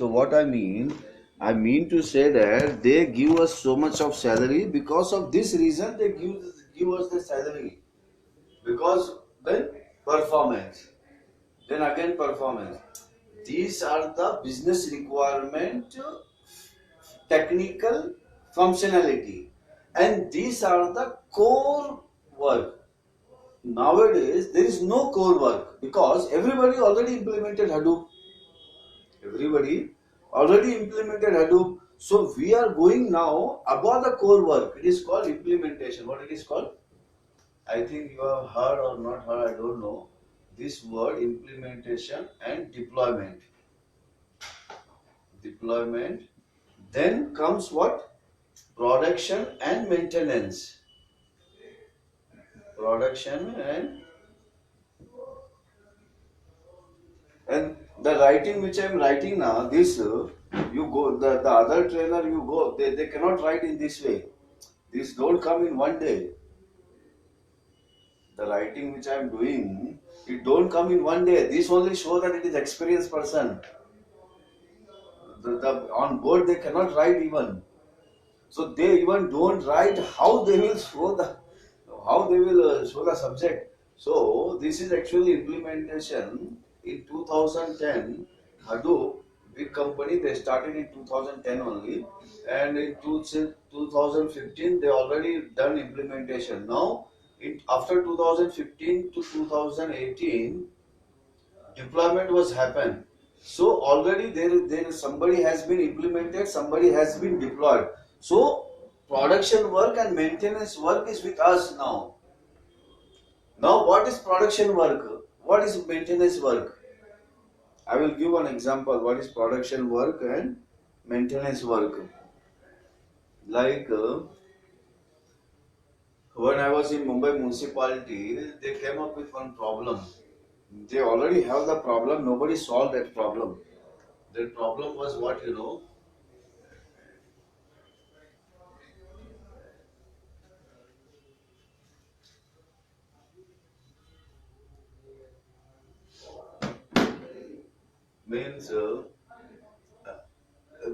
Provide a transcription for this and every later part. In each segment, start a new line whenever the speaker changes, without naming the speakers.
So what I mean to say that they give us so much of salary because of this reason they give us the salary. Because then performance. Then again performance. These are the business requirement, technical functionality. And these are the core work. Nowadays, there is no core work because everybody already implemented Hadoop. Everybody already implemented Hadoop. So we are going now above the core work. It is called implementation. What it is called? I think you have heard or not heard, I don't know. This word implementation and deployment. Deployment. Then comes what? Production and maintenance. Production and the writing which I am writing now, this you go the other trainer you go, they cannot write in this way. This don't come in one day. The writing which I am doing, it don't come in one day. This only show that it is experienced person. On board they cannot write even. So they even don't write how they will show the subject. So this is actually implementation in 2010. Hadoop, big company, they started in 2010 only, and in 2015 they already done implementation. Now, after 2015 to 2018, deployment was happened. So already there somebody has been implemented, somebody has been deployed. So production work and maintenance work is with us now. Now what is production work? What is maintenance work? I will give an example. What is production work and maintenance work? Like when I was in Mumbai municipality, they came up with one problem. They already have the problem, nobody solved that problem. That problem was what, you know? Means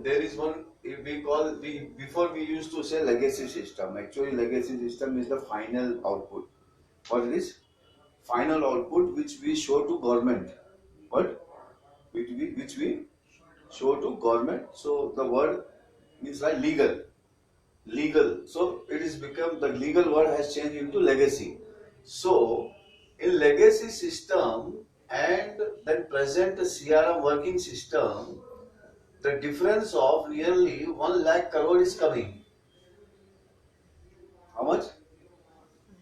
there is one, if we call, before we used to say legacy system. Actually legacy system is the final output. What it is? Final output which we show to government. What? Which we show to government. So the word means like legal. Legal. So it is become, the legal word has changed into legacy. So in legacy system and then present CRM working system, the difference of nearly 1 lakh crore is coming. How much?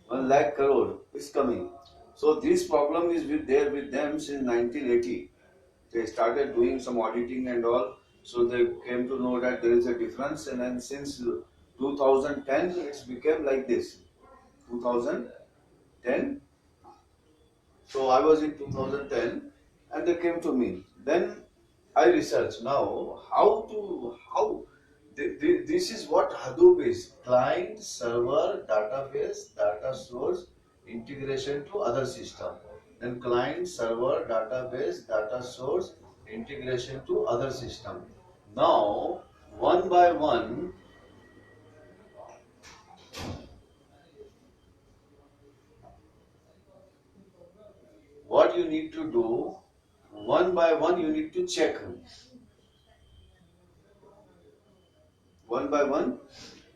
1 lakh crore is coming. So this problem is there with them since 1980. They started doing some auditing and all. So they came to know that there is a difference, and then since 2010 it's became like this. 2010. So I was in 2010 and they came to me. Then I researched now this is what Hadoop is: client, server, database, data source, integration to other system. Then client, server, database, data source, integration to other system. Now, one by one, what you need to do, one by one you need to check. One by one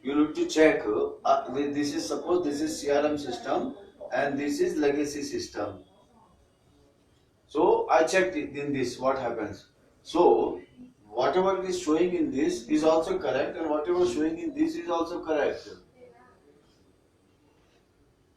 you need to check. This is, suppose this is CRM system and this is legacy system. So I checked it in this, what happens. So whatever is showing in this is also correct, and whatever showing in this is also correct.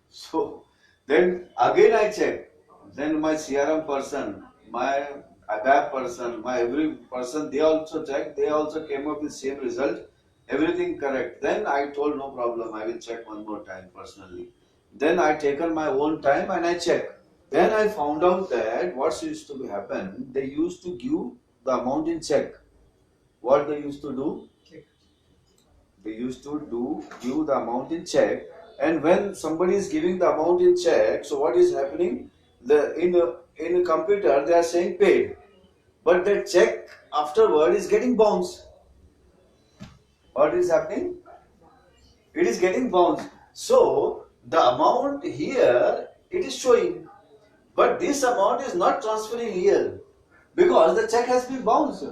So then again I check. Then my CRM person, my ABAP person, my every person, they also checked. They also came up with same result. Everything correct. Then I told no problem. I will check one more time personally. Then I taken my own time and I checked. Then I found out that what used to happen, they used to give the amount in check. What they used to do? They used to give the amount in check. And when somebody is giving the amount in check, so what is happening? In a computer they are saying paid. but the check afterward is getting bounced. What is happening? It is getting bounced. So the amount here it is showing, but this amount is not transferring here because the check has been bounced.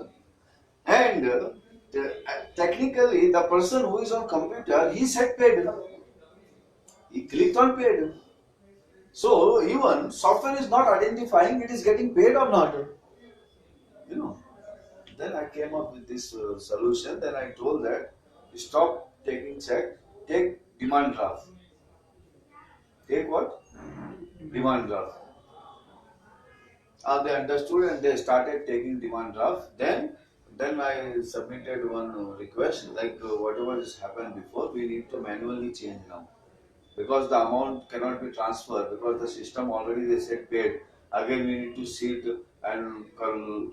And technically, the person who is on computer, he said paid. He clicked on paid. So even software is not identifying it is getting paid or not. You know. Then I came up with this solution. Then I told that stop taking check, take demand draft. Take what? Demand draft. They understood and they started taking demand draft. Then I submitted one request like whatever has happened before, we need to manually change now because the amount cannot be transferred because the system already they said paid. Again we need to sit and call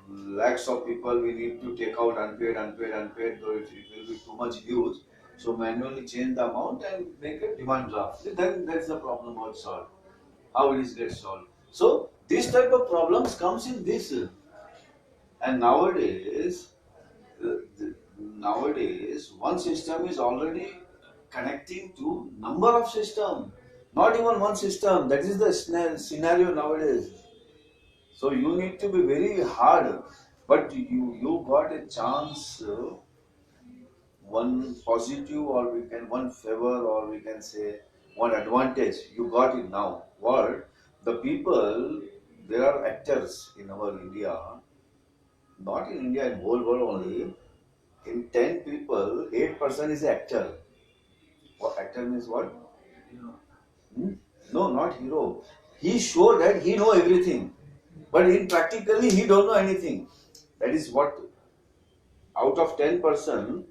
lakhs of people. We need to take out unpaid, unpaid, unpaid. So it will be too much huge. So manually change the amount and make a demand draft. Then that's the problem all solved. How it is get solved. So this type of problems comes in this. And nowadays one system is already connecting to number of system, not even one system. That is the scenario nowadays. So you need to be very hard, but you got a chance, one positive or we can one favor or we can say one advantage. You got it now. What the people, there are actors in our India, not in India, in whole world only. In 10 people, 8% is actor. What actor means what? Hmm? No, not hero. He showed that he know everything, but in practically he don't know anything. That is what out of 10%,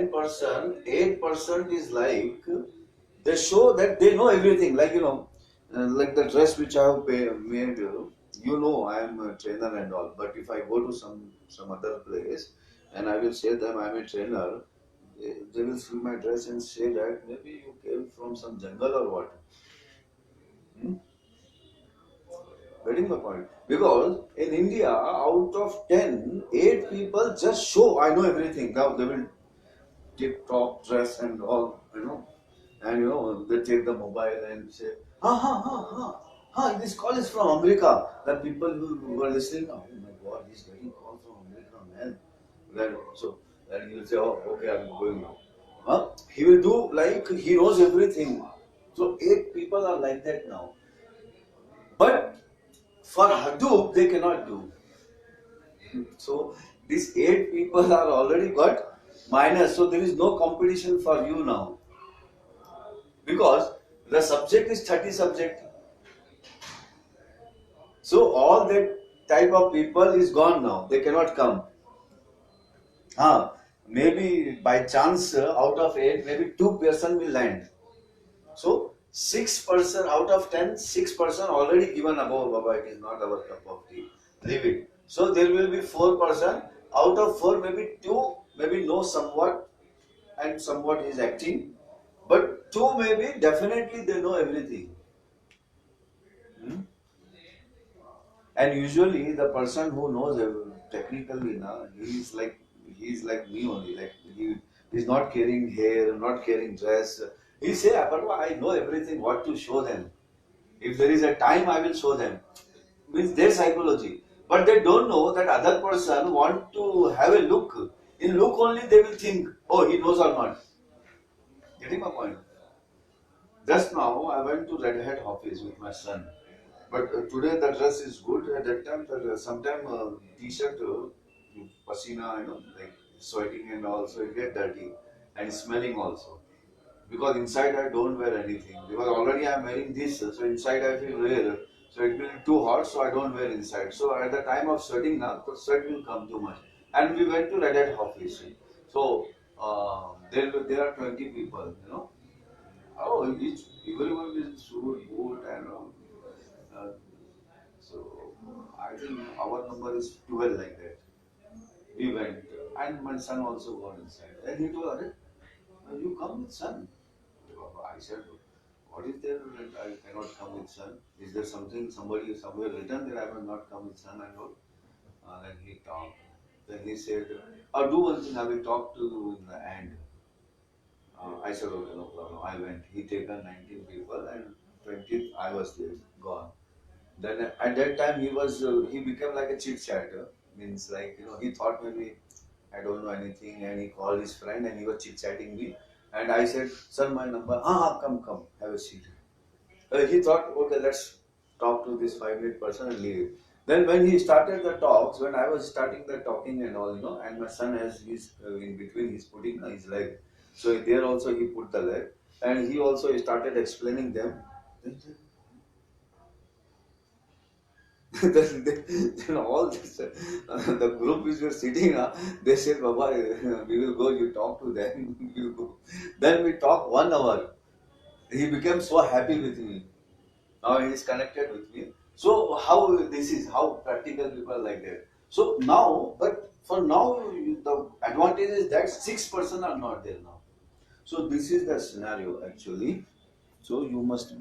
8% is like they show that they know everything. Like like the dress which I have made. I am a trainer and all. But if I go to some other place and I will say them I am a trainer, they will see my dress and say that maybe you came from some jungle or what. Hmm? Getting my point? Because in India, out of 10, 8 people just show I know everything. Now they will tip top dress and all, and they take the mobile and say, this call is from America. The people who were listening, oh my God, he's getting call from America, man. Then he will say, oh, okay, I'm going now. He will do like he knows everything. So 8 people are like that now. But for Hadoop, they cannot do. So these 8 people are already got minus. So there is no competition for you now. Because the subject is 30 subject. So all that type of people is gone now. They cannot come. Maybe by chance out of 8, maybe 2% will land. So 6% out of 10, 6% already given above. Baba, it is not our cup of tea. Leave it. So there will be 4%. Out of 4, maybe 2 maybe know somewhat and somewhat is acting. But 2 maybe definitely they know everything. Hmm? And usually the person who knows technically, he is like me only. Like he is not carrying hair, not carrying dress. He say, "Aparva, I know everything. What to show them? If there is a time, I will show them." Means their psychology, but they don't know that other person want to have a look. In look only they will think, "Oh, he knows or not." Getting my point? Just now I went to Red Hat office with my son. But today the dress is good. At that time, sometime t-shirt, pasina, like sweating and also it get dirty and smelling also. Because inside I don't wear anything. Because already I am wearing this, so inside I feel rare. So it will be too hot, so I don't wear inside. So at the time of sweating now, the sweat will come too much. And we went to Red Hat office. So there are 20 people, Oh, everyone is suit, boot, and uh, so I think our number is 12 like that. We went, and my son also got inside. And he told, "Arey, you come with son." I said, what is there that I cannot come with son? Is there something somebody somewhere written that I will not come with son and all? Then he talked. Then he said, do one thing, I will talk to you in the end. I said, okay, no problem. I went. He taken 19 people and 20th I was there, gone. Then at that time he became like a chit chatter. Means like, he thought maybe I don't know anything, and he called his friend and he was chit chatting me. And I said, sir, my number, come, have a seat. He thought, okay, let's talk to this 5 minute person and leave it. Then when he started the talks, when I was starting the talking and all, and my son has his in between, he's putting his leg. So there also he put the leg, and he also started explaining them. Then all this, the group which were sitting, they said, Baba, we will go, you talk to them, we will go. Then we talked 1 hour. He became so happy with me. Now he is connected with me. So how this is, how practical people are like that. So now, but for now, the advantage is that 6% are not there now. So this is the scenario actually. So you must be